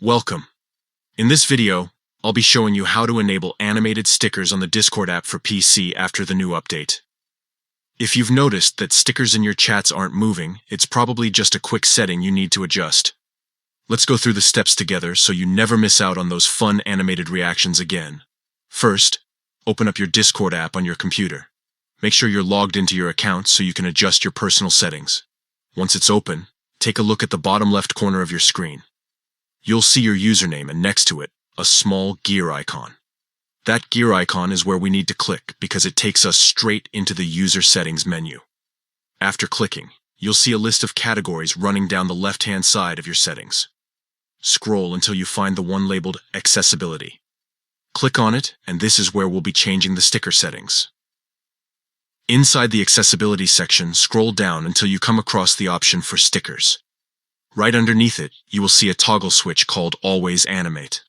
Welcome. In this video, I'll be showing you how to enable animated stickers on the Discord app for PC after the new update. If you've noticed that stickers in your chats aren't moving, it's probably just a quick setting you need to adjust. Let's go through the steps together so you never miss out on those fun animated reactions again. First, open up your Discord app on your computer. Make sure you're logged into your account so you can adjust your personal settings. Once it's open, take a look at the bottom left corner of your screen. You'll see your username and next to it, a small gear icon. That gear icon is where we need to click because it takes us straight into the user settings menu. After clicking, you'll see a list of categories running down the left-hand side of your settings. Scroll until you find the one labeled Accessibility. Click on it, and this is where we'll be changing the sticker settings. Inside the Accessibility section, scroll down until you come across the option for Stickers. Right underneath it, you will see a toggle switch called Always Animate.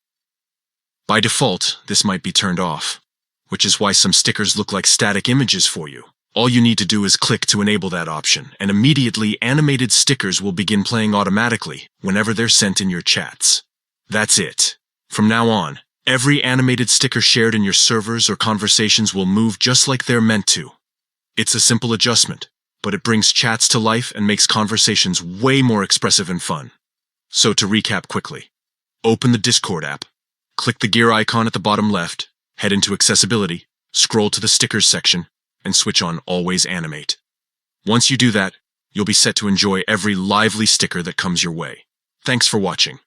By default, this might be turned off, which is why some stickers look like static images for you. All you need to do is click to enable that option, and immediately animated stickers will begin playing automatically whenever they're sent in your chats. That's it. From now on, every animated sticker shared in your servers or conversations will move just like they're meant to. It's a simple adjustment, but it brings chats to life and makes conversations way more expressive and fun. So to recap quickly, open the Discord app, click the gear icon at the bottom left, head into Accessibility, scroll to the Stickers section, and switch on Always Animate. Once you do that, you'll be set to enjoy every lively sticker that comes your way. Thanks for watching.